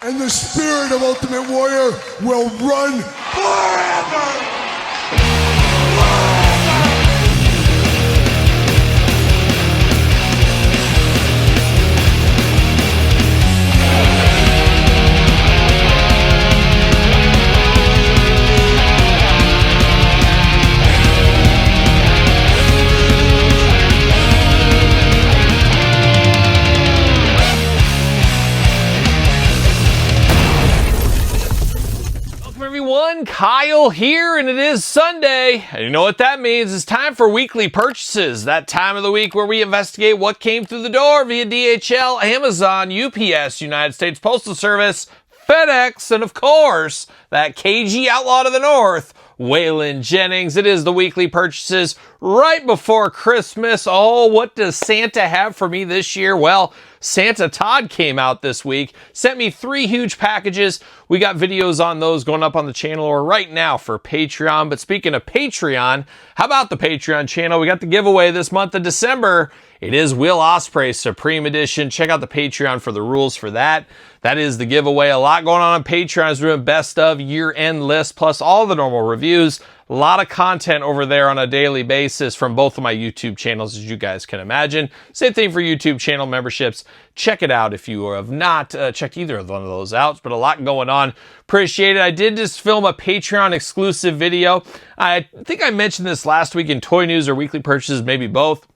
and the spirit of Ultimate Warrior will run forever! Kyle here, and it is Sunday, and you know what that means. It's time for weekly purchases, that time of the week where we investigate what came through the door via DHL, Amazon, UPS, United States Postal Service, FedEx, and of course, that KG outlaw to the north, Waylon Jennings. It is the weekly purchases right before Christmas. Oh, what does Santa have for me this year? Well, Santa Todd came out this week, sent me 3 huge packages. We got videos on those going up on the channel or right now for Patreon. But speaking of Patreon, how about the Patreon channel? We got the giveaway this month of December. It is Will Ospreay Supreme Edition. Check out the Patreon for the rules for that. That is the giveaway. A lot going on Patreon. Is doing best of year-end list plus all the normal reviews. A lot of content over there on a daily basis from both of my YouTube channels, as you guys can imagine. Same thing for YouTube channel memberships. Check it out if you have not checked either of one of those out, but a lot going on. Appreciate it. I did just film a Patreon exclusive video. I think I mentioned this last week in Toy News or Weekly Purchases, maybe both.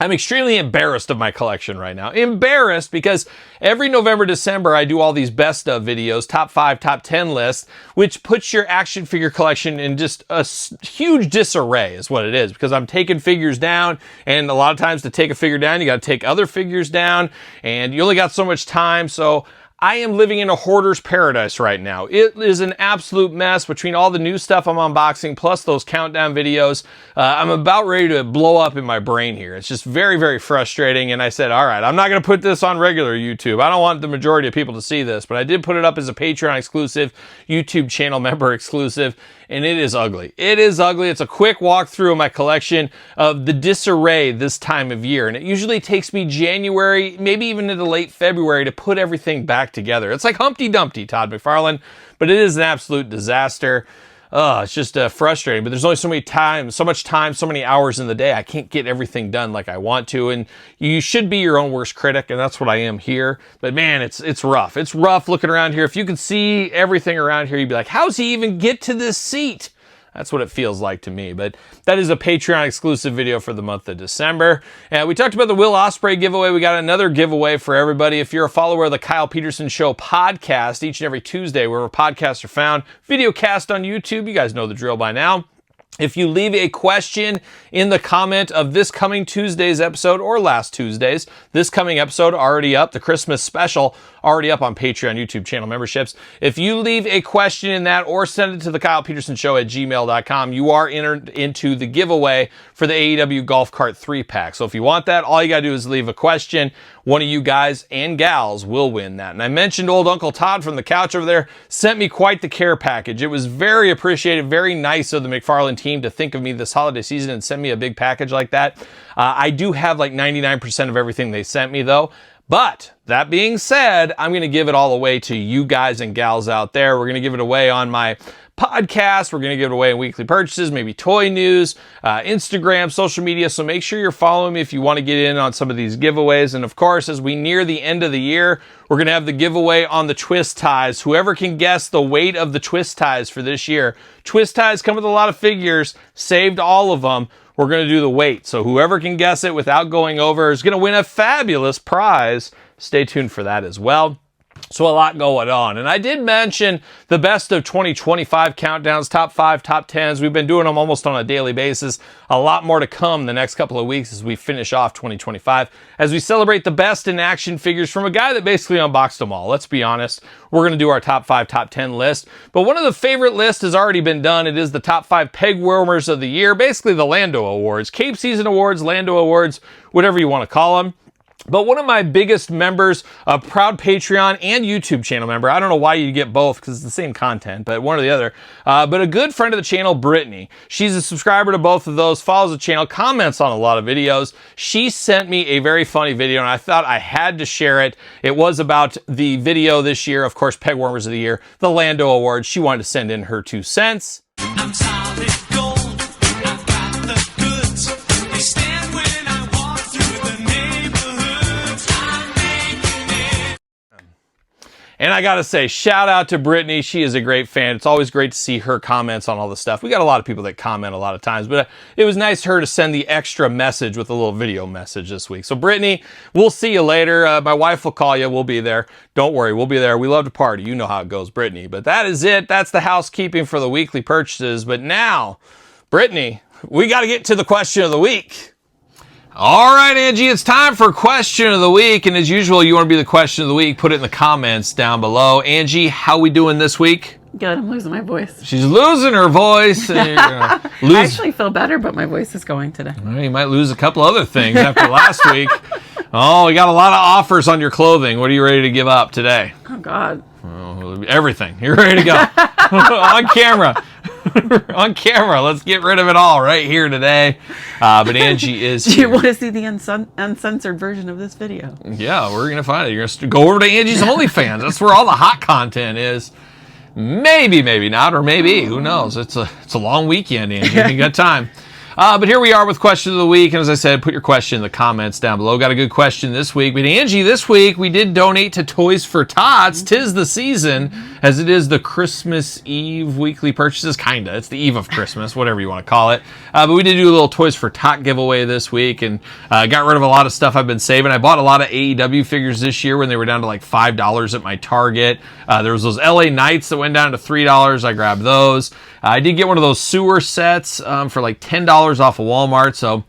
I'm extremely embarrassed of my collection right now. Embarrassed because every November, December, I do all these best of videos, top 5, top 10 lists, which puts your action figure collection in just a huge disarray is what it is, because I'm taking figures down, and a lot of times to take a figure down, you got to take other figures down, and you only got so much time. So I am living in a hoarder's paradise right now. It is an absolute mess between all the new stuff I'm unboxing plus those countdown videos. I'm about ready to blow up in my brain here. It's just very, very frustrating. And I said, all right, I'm not going to put this on regular YouTube. I don't want the majority of people to see this, but I did put it up as a Patreon exclusive, YouTube channel member exclusive, and it is ugly. It is ugly. It's a quick walkthrough of my collection of the disarray this time of year. And it usually takes me January, maybe even into late February to put everything back together. It's like Humpty Dumpty, Todd McFarlane, but it is an absolute disaster. It's just frustrating, but there's only so much time, so many hours in the day. I can't get everything done like I want to, and you should be your own worst critic, and that's what I am here. But man, it's rough. It's rough looking around here. If you could see everything around here, you'd be like, how's he even get to this seat? That's what it feels like to me. But that is a Patreon exclusive video for the month of December. And we talked about the Will Ospreay giveaway. We got another giveaway for everybody. If you're a follower of the Kyle Peterson Show podcast, each and every Tuesday, wherever podcasts are found, video cast on YouTube. You guys know the drill by now. If you leave a question in the comment of this coming Tuesday's episode or last Tuesday's, this coming episode already up, the Christmas special already up on Patreon, YouTube channel memberships. If you leave a question in that or send it to TheKylePetersonShow at gmail.com, you are entered into the giveaway for the AEW Golf Cart 3-pack. So if you want that, all you gotta do is leave a question. One of you guys and gals will win that. And I mentioned old Uncle Todd from the couch over there sent me quite the care package. It was very appreciated, very nice of the McFarlane team to think of me this holiday season and send me a big package like that. I do have like 99% of everything they sent me though. But that being said, I'm going to give it all away to you guys and gals out there. We're going to give it away on my podcast. We're going to give it away in weekly purchases, maybe Toy News, Instagram, social media. So make sure you're following me if you want to get in on some of these giveaways. And of course, as we near the end of the year, we're going to have the giveaway on the twist ties. Whoever can guess the weight of the twist ties for this year. Twist ties come with a lot of figures, saved all of them. We're going to do the weight. So whoever can guess it without going over is going to win a fabulous prize. Stay tuned for that as well. So a lot going on. And I did mention the best of 2025 countdowns, top 5, top 10s. We've been doing them almost on a daily basis. A lot more to come the next couple of weeks as we finish off 2025, as we celebrate the best in action figures from a guy that basically unboxed them all. Let's be honest. We're going to do our top 5, top 10 list. But one of the favorite lists has already been done. It is the top 5 peg warmers of the year. Basically the Lando Awards, Cape Season Awards, Lando Awards, whatever you want to call them. But one of my biggest members, a proud Patreon and YouTube channel member, I don't know why you get both because it's the same content, but one or the other, but a good friend of the channel, Brittany. She's a subscriber to both of those, follows the channel, comments on a lot of videos. She sent me a very funny video and I thought I had to share it. It was about the video this year, of course, Peg Warmers of the Year, the Lando Awards. She wanted to send in her 2 cents. I'm solid gold. I've got the goods. They stand when I walk through the neighborhoods. I'm making it. And I gotta say, shout out to Brittany. She is a great fan. It's always great to see her comments on all the stuff. We got a lot of people that comment a lot of times, but it was nice for her to send the extra message with a little video message this week. So Brittany, we'll see you later. My wife will call you. We'll be there. Don't worry, we'll be there. We love to party. You know how it goes, Brittany. But that is it. That's the housekeeping for the weekly purchases. But now, Brittany, we got to get to the question of the week. All right, Angie, it's time for question of the week. And as usual, you want to be the question of the week, put it in the comments down below. Angie, how we doing this week? Good, I'm losing my voice. She's losing her voice. And you're I actually feel better, but my voice is going today. Well, you might lose a couple other things after last week. Oh, we got a lot of offers on your clothing. What are you ready to give up today? Oh, God. Oh, everything. You're ready to go. On camera. On camera. Let's get rid of it all right here today. But Angie is Do you here. want to see the uncensored version of this video? Yeah, we're going to find it. You're going to go over to Angie's OnlyFans. That's where all the hot content is. Maybe, maybe not, or maybe. Who knows? It's a long weekend, Angie. You got time. But here we are with question of the week. And as I said, put your question in the comments down below. Got a good question this week. But Angie, this week we did donate to Toys for Tots. 'Tis the season, as it is the Christmas Eve weekly purchases. Kinda. It's the eve of Christmas, whatever you want to call it. But we did do a little Toys for Tot giveaway this week and got rid of a lot of stuff I've been saving. I bought a lot of AEW figures this year when they were down to like $5 at my Target. There was those LA Knights that went down to $3. I grabbed those. I did get one of those sewer sets for like $10 off of Walmart, so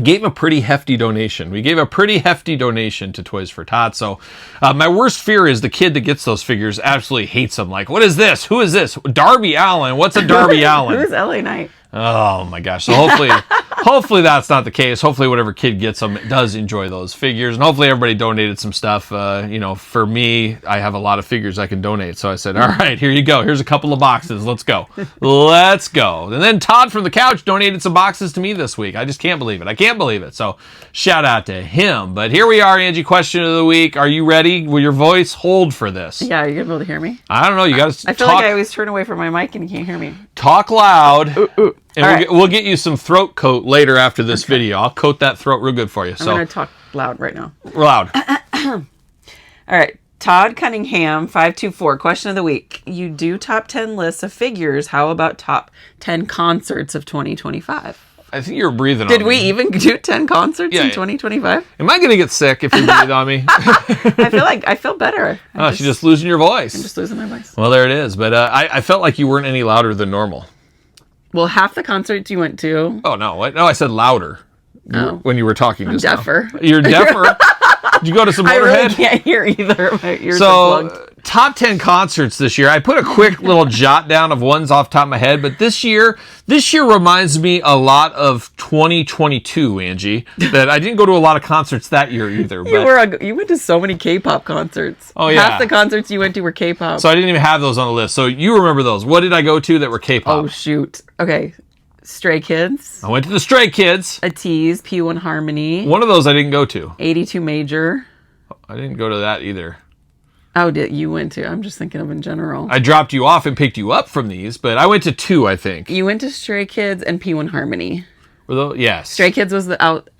gave a pretty hefty donation. We gave a pretty hefty donation to Toys for Tots. So my worst fear is the kid that gets those figures absolutely hates them. Like, what is this? Who is this? Darby Allin. What's a Darby Allin? Who's LA Knight? Oh my gosh. So hopefully that's not the case. Hopefully whatever kid gets them does enjoy those figures. And hopefully everybody donated some stuff. For me, I have a lot of figures I can donate. So I said, all right, here you go. Here's a couple of boxes. Let's go. Let's go. And then Todd from the couch donated some boxes to me this week. I just can't believe it. I can't believe it. So shout out to him. But here we are, Angie, question of the week. Are you ready? Will your voice hold for this? Yeah, you're going to be able to hear me? I don't know. You got to I feel like I always turn away from my mic and you can't hear me. Talk loud. Ooh. And we'll get you some throat coat later after this video. I'll coat that throat real good for you. I'm going to talk loud right now. Loud. All right. Todd Cunningham, 524. Question of the week. You do top 10 lists of figures. How about top 10 concerts of 2025? I think you're breathing on Did me. we even do 10 concerts in 2025? Am I going to get sick if you breathe on me? I feel better. You're just losing your voice. I'm just losing my voice. Well, there it is. But I felt like you weren't any louder than normal. Well, half the concerts you went to. Oh, no. No, I said louder when you were talking just now. Deafer. You're deafer? Did you go to some Motorhead? I really can't hear either. My ears are plugged. Top 10 concerts this year. I put a quick little jot down of ones off the top of my head, but this year reminds me a lot of 2022, Angie. That I didn't go to a lot of concerts that year either. But You went to so many K-pop concerts. Oh, yeah. Half the concerts you went to were K-pop. So I didn't even have those on the list. So you remember those. What did I go to that were K-pop? Oh, shoot. Okay. Stray Kids. I went to the Stray Kids. A Tease. P1 Harmony. One of those I didn't go to. 82 Major. I didn't go to that either. Oh, you went to? I'm just thinking of in general. I dropped you off and picked you up from these, but I went to 2, I think. You went to Stray Kids and P1 Harmony. Were those? Yes. Stray Kids was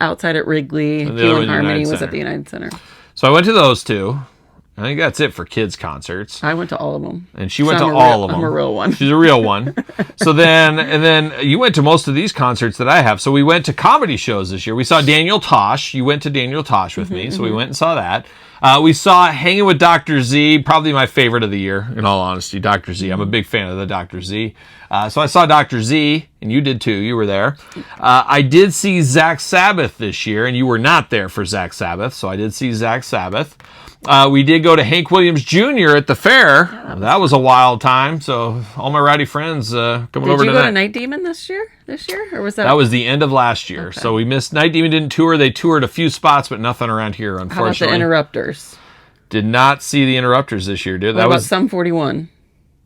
outside at Wrigley. P1 Harmony was at the United Center. So I went to those 2. I think that's it for kids concerts. I went to all of them. And she went to all of them. I'm a real one. She's a real one. So then you went to most of these concerts that I have. So we went to comedy shows this year. We saw Daniel Tosh. You went to Daniel Tosh with me. So we went and saw that. We saw Hanging with Dr. Z, probably my favorite of the year, in all honesty, Dr. Z. I'm a big fan of the Dr. Z. So I saw Dr. Z, and you did too. You were there. I did see Zach Sabbath this year, and you were not there for Zach Sabbath. So I did see Zach Sabbath. We did go to Hank Williams Jr. at the fair. That was a wild time. So all my rowdy friends coming over Did you tonight. go to Night Demon this year? Or was that? That was the end of last year. Okay. So we missed. Night Demon didn't tour. They toured a few spots, but nothing around here, How about the unfortunately. Interrupters? Did not see the Interrupters this year, dude. What about Sum 41?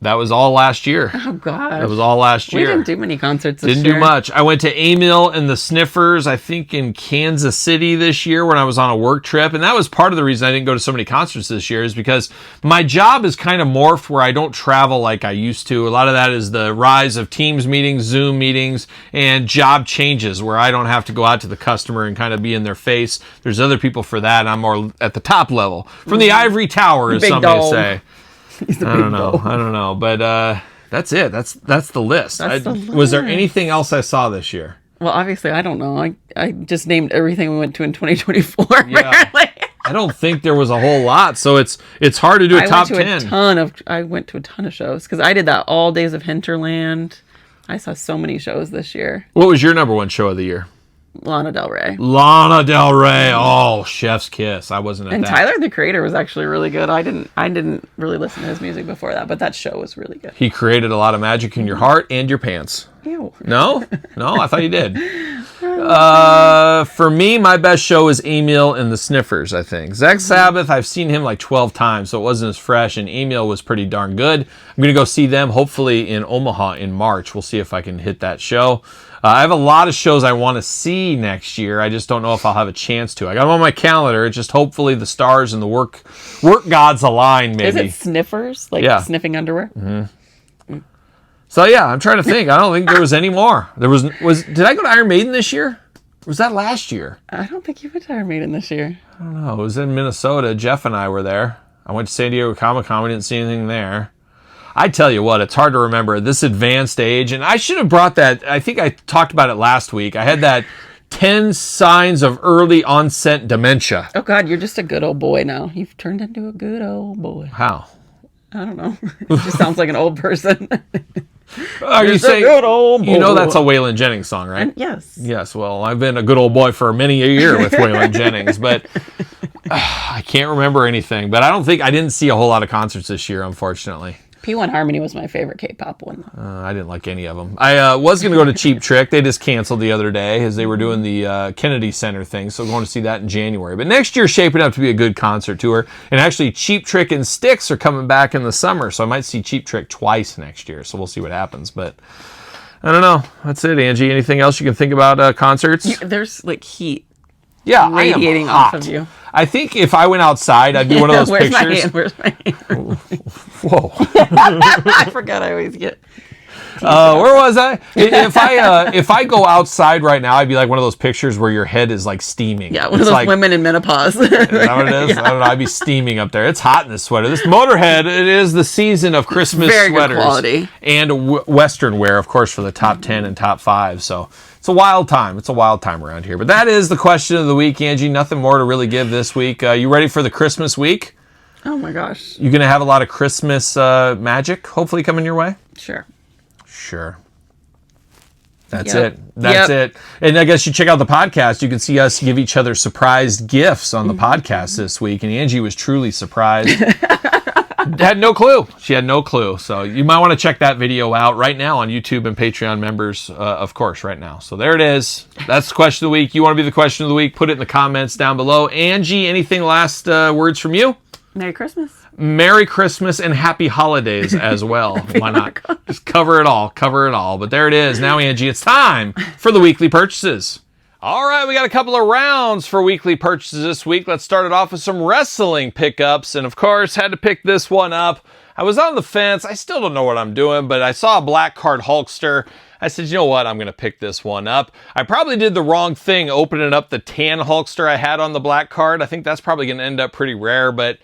That was all last year. Oh, God. That was all last year. We didn't do many concerts this year. Didn't do much. I went to Emil and the Sniffers, I think, in Kansas City this year when I was on a work trip. And that was part of the reason I didn't go to so many concerts this year is because my job is kind of morphed where I don't travel like I used to. A lot of that is the rise of Teams meetings, Zoom meetings, and job changes where I don't have to go out to the customer and kind of be in their face. There's other people for that, and I'm more at the top level. From the ivory tower, as Big some may dog. say. He's the I big don't know. dog. I don't know. But that's it. That's the list. That's the Was there list. anything else I saw this year? Well, obviously, I don't know. I just named everything we went to in 2024, Yeah. apparently. I don't think there was a whole lot, so it's hard to do a top 10. I went to a ton of shows because I did that all days of Hinterland. I saw so many shows this year. What was your number one show of the year? Lana Del Rey. Lana Del Rey. Oh, chef's kiss. I wasn't at And that. Tyler, the Creator, was actually really good. I didn't really listen to his music before that, but that show was really good. He created a lot of magic in your heart and your pants. Ew. No? No, I thought you did. For me, my best show is Emil and the Sniffers, I think. Zach Sabbath, I've seen him like 12 times, so it wasn't as fresh, and Emil was pretty darn good. I'm going to go see them hopefully in Omaha in March. We'll see if I can hit that show. I have a lot of shows I want to see next year. I just don't know if I'll have a chance to. I got them on my calendar. It's just hopefully the stars and the work gods align, maybe. Is it sniffers? Like Yeah. sniffing underwear? So yeah, I'm trying to think. I don't think there was any more. Did I go to Iron Maiden this year? Or was that last year? I don't think you went to Iron Maiden this year. I don't know. It was in Minnesota. Jeff and I were there. I went to San Diego Comic-Con. We didn't see anything there. I tell you what, it's hard to remember at this advanced age. And I should have brought that. I think I talked about it last week. I had that 10 signs of early onset dementia. Oh, God, you're just a good old boy now. You've turned into a good old boy. How? I don't know. It just sounds like an old person. Are you Just a saying, good old you know boy. that's a Waylon Jennings song, right? Yes. Yes, well, I've been a good old boy for many a year with Waylon Jennings, but I can't remember anything. But I didn't see a whole lot of concerts this year, unfortunately. P1 Harmony was my favorite K-pop one. I didn't like any of them. I was going to go to Cheap Trick. They just canceled the other day as they were doing the Kennedy Center thing. So I'm going to see that in January. But next year's shaping up to be a good concert tour. And actually, Cheap Trick and Styx are coming back in the summer. So I might see Cheap Trick twice next year. So we'll see what happens. But I don't know. That's it, Angie. Anything else you can think about concerts? There's like heat Yeah, radiating I am hot. off of you. I think if I went outside, I'd be one of those Where's pictures. Where's my hand? Whoa. I forgot I always get. Where was I? If I go outside right now, I'd be like one of those pictures where your head is like steaming. Yeah, one It's of those like, women in menopause. Is that what it is? I don't know. I'd be steaming up there. It's hot in this sweater. This Motorhead, it is the season of Christmas very good sweaters. quality. And Western wear, of course, for the top 10 and top 5. So it's a wild time. It's a wild time around here. But that is the question of the week, Angie. Nothing more to really give this week. You ready for the Christmas week? Oh my gosh. You going to have a lot of Christmas magic hopefully coming your way? Sure. Sure. That's Yep. it. That's Yep. it. And I guess you check out the podcast. You can see us give each other surprised gifts on the podcast this week. And Angie was truly surprised. Had no clue. She had no clue. So you might want to check that video out right now on YouTube and Patreon members, of course, right now. So there it is. That's the question of the week. You want to be the question of the week? Put it in the comments down below. Angie, anything last words from you? Merry Christmas. Merry Christmas and Happy Holidays as well. Why not? Just cover it all. Cover it all. But there it is. Now, Angie, it's time for the weekly purchases. All right, we got a couple of rounds for weekly purchases this week. Let's start it off with some wrestling pickups. And of course, had to pick this one up. I was on the fence. I still don't know what I'm doing, but I saw a black card Hulkster. I said, you know what? I'm going to pick this one up. I probably did the wrong thing opening up the tan Hulkster I had on the black card. I think that's probably going to end up pretty rare, but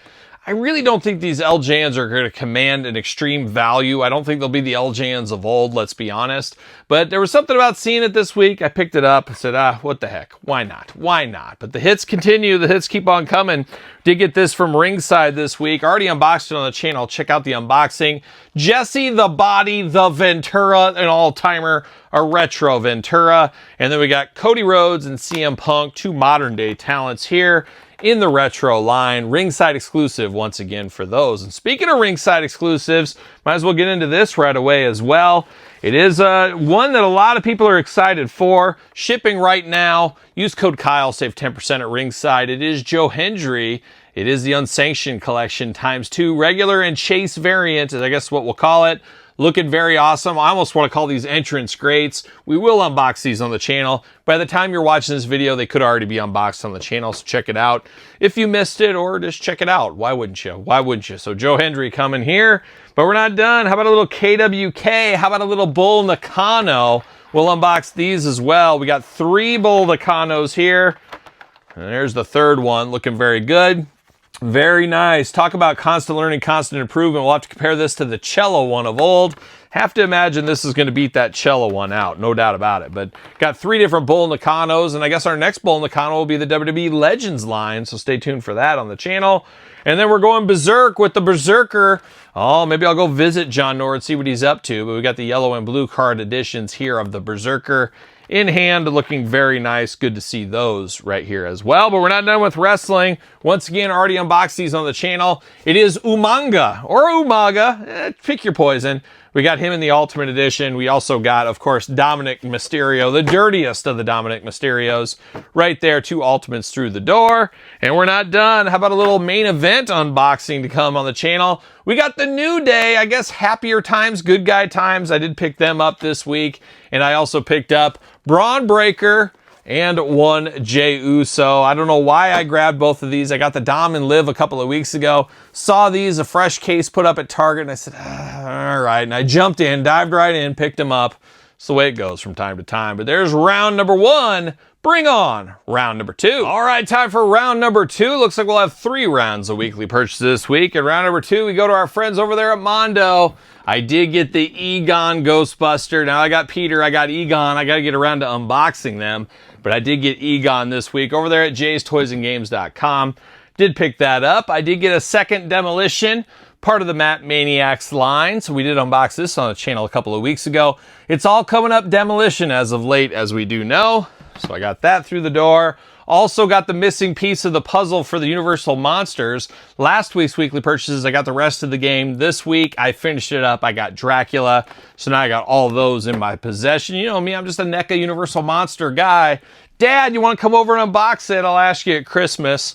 I really don't think these LJNs are going to command an extreme value. I don't think they'll be the LJNs of old, let's be honest. But there was something about seeing it this week. I picked it up. I said, what the heck? Why not? Why not? But the hits continue. The hits keep on coming. Did get this from Ringside this week. Already unboxed it on the channel. Check out the unboxing. Jesse the Body, the Ventura, an all-timer, a retro Ventura. And then we got Cody Rhodes and CM Punk, two modern-day talents here in the retro line. Ringside exclusive once again for those. And speaking of ringside exclusives, might as well get into this right away as well. It is one that a lot of people are excited for. Shipping right now. Use code Kyle, save 10% at ringside. It is Joe Hendry. It is the Unsanctioned Collection ×2. Regular and Chase variant is I guess what we'll call it. Looking very awesome. I almost want to call these entrance greats. We will unbox these on the channel. By the time you're watching this video, they could already be unboxed on the channel, so check it out. If you missed it, or just check it out. Why wouldn't you? Why wouldn't you? So Joe Hendry coming here, but we're not done. How about a little KWK? How about a little Bull Nakano? We'll unbox these as well. We got 3 Bull Nakanos here. And there's the third one, looking very good. Very nice. Talk about constant learning, constant improvement. We'll have to compare this to the Cello one of old. Have to imagine this is going to beat that Cello one out, no doubt about it. But got 3 different Bull Nakanos, and I guess our next Bull Nakano will be the WWE Legends line, so stay tuned for that on the channel. And then we're going berserk with the Berserker. Oh, maybe I'll go visit John Nord, see what he's up to. But we got the yellow and blue card editions here of the Berserker in hand, looking very nice. Good to see those right here as well. But we're not done with wrestling. Once again, already unboxed these on the channel. It is Umanga or Umaga. Pick your poison. We got him in the Ultimate Edition. We also got, of course, Dominic Mysterio, the dirtiest of the Dominic Mysterios. Right there, 2 Ultimates through the door. And we're not done. How about a little main event unboxing to come on the channel? We got the New Day, I guess Happier Times, Good Guy Times. I did pick them up this week. And I also picked up Braun Breaker and 1 Jey Uso. I don't know why I grabbed both of these. I got the Dom and Liv a couple of weeks ago. Saw these, a fresh case put up at Target, and I said, all right. And I jumped in, dived right in, picked them up. It's the way it goes from time to time. But there's round number 1. Bring on round number 2. All right, time for round number 2. Looks like we'll have 3 rounds of weekly purchases this week. And round number 2, we go to our friends over there at Mondo. I did get the Egon Ghostbuster. Now I got Peter, I got Egon. I got to get around to unboxing them. But I did get Egon this week over there at jaystoysandgames.com. Did pick that up. I did get a second Demolition, part of the Matt Maniacs line. So we did unbox this on the channel a couple of weeks ago. It's all coming up Demolition as of late, as we do know. So I got that through the door. Also got the missing piece of the puzzle for the Universal Monsters. Last week's weekly purchases, I got the rest of the game. This week, I finished it up. I got Dracula. So now I got all those in my possession. You know me, I'm just a NECA Universal Monster guy. Dad, you want to come over and unbox it? I'll ask you at Christmas.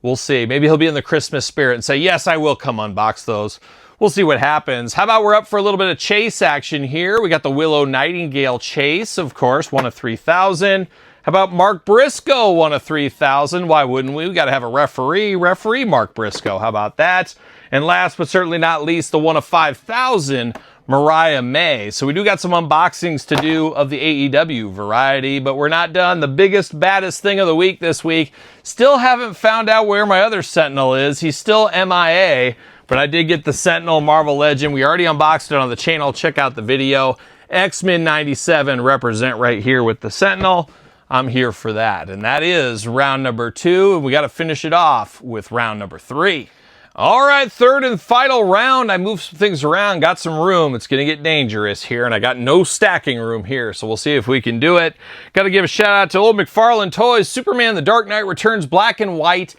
We'll see. Maybe he'll be in the Christmas spirit and say, yes, I will come unbox those. We'll see what happens. How about we're up for a little bit of chase action here? We got the Willow Nightingale chase, of course, 1 of 3,000. How about Mark Briscoe, 1 of 3,000? Why wouldn't we? We got to have a referee. Referee Mark Briscoe. How about that? And last but certainly not least, the 1 of 5,000, Mariah May. So we do got some unboxings to do of the AEW variety, but we're not done. The biggest, baddest thing of the week this week. Still haven't found out where my other Sentinel is. He's still MIA, but I did get the Sentinel Marvel Legend. We already unboxed it on the channel. Check out the video. X-Men 97 represent right here with the Sentinel. I'm here for that. And that is round number 2. And we got to finish it off with round number 3. All right, third and final round. I moved some things around, got some room. It's going to get dangerous here, and I got no stacking room here, so we'll see if we can do it. Got to give a shout out to old McFarlane Toys, Superman The Dark Knight Returns Black and White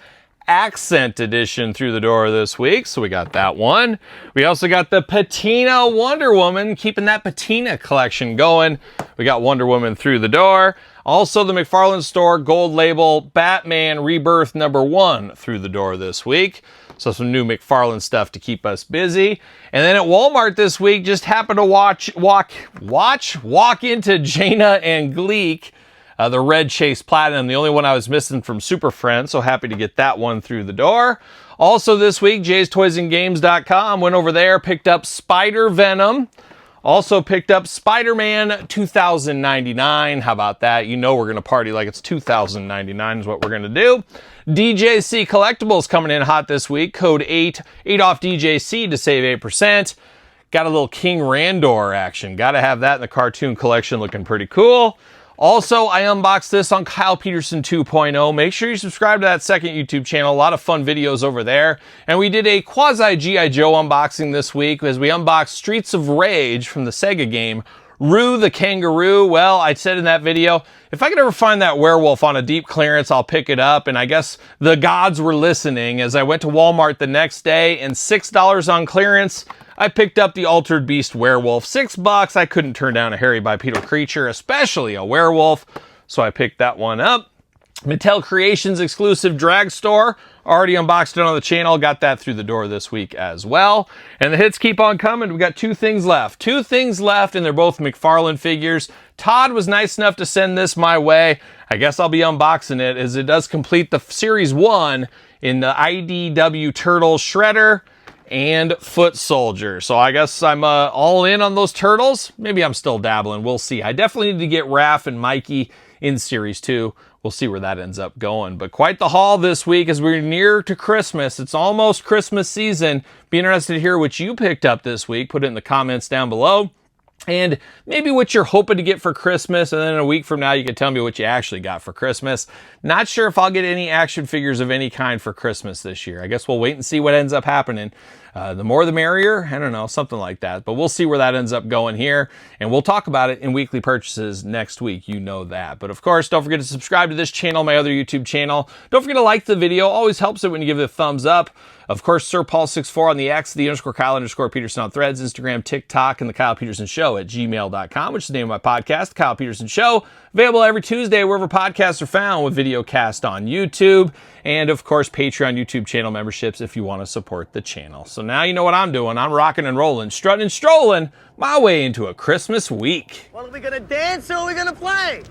Accent Edition through the door this week, so we got that one. We also got the Patina Wonder Woman, keeping that Patina collection going. We got Wonder Woman through the door. Also, the McFarlane Store Gold Label Batman Rebirth #1 through the door this week. So some new McFarlane stuff to keep us busy. And then at Walmart this week, just happened to walk into Jaina and Gleek, the Red Chase Platinum, the only one I was missing from Super Friends. So happy to get that one through the door. Also this week, jaystoysandgames.com, went over there, picked up Spider Venom. Also picked up Spider-Man 2099. How about that? You know we're going to party like it's 2099 is what we're going to do. DJC Collectibles coming in hot this week. Code 8 off DJC to save 8%. Got a little King Randor action. Got to have that in the cartoon collection, looking pretty cool. Also, I unboxed this on Kyle Peterson 2.0. Make sure you subscribe to that second YouTube channel. A lot of fun videos over there. And we did a quasi G.I. Joe unboxing this week as we unboxed Streets of Rage from the Sega game Roo the kangaroo. Well, I said in that video, if I could ever find that werewolf on a deep clearance, I'll pick it up. And I guess the gods were listening as I went to Walmart the next day, and $6 on clearance, I picked up the Altered Beast werewolf. $6. I couldn't turn down a hairy bipedal creature, especially a werewolf. So I picked that one up. Mattel Creations exclusive drag store. Already unboxed it on the channel. Got that through the door this week as well. And the hits keep on coming. We've got two things left. Two things left, and they're both McFarlane figures. Todd was nice enough to send this my way. I guess I'll be unboxing it as it does complete the Series 1 in the IDW Turtle Shredder and Foot Soldier. So I guess I'm all in on those turtles. Maybe I'm still dabbling. We'll see. I definitely need to get Raph and Mikey in Series 2. We'll see where that ends up going. But quite the haul this week as we're near to Christmas. It's almost Christmas season. Be interested to hear what you picked up this week. Put it in the comments down below. And maybe what you're hoping to get for Christmas. And then a week from now, you can tell me what you actually got for Christmas. Not sure if I'll get any action figures of any kind for Christmas this year. I guess we'll wait and see what ends up happening. The more the merrier. I don't know, something like that. But we'll see where that ends up going here. And we'll talk about it in weekly purchases next week. You know that. But of course, don't forget to subscribe to this channel, my other YouTube channel. Don't forget to like the video. Always helps it when you give it a thumbs up. Of course, SirPaul64 on the X, _Kyle_Peterson on Threads, Instagram, TikTok, and TheKylePetersonShow at gmail.com, which is the name of my podcast, The Kyle Peterson Show. Available every Tuesday wherever podcasts are found, with video cast on YouTube. And of course, Patreon YouTube channel memberships if you want to support the channel. So now you know what I'm doing. I'm rocking and rolling, strutting and strolling my way into a Christmas week. Well, are we gonna dance or are we gonna play?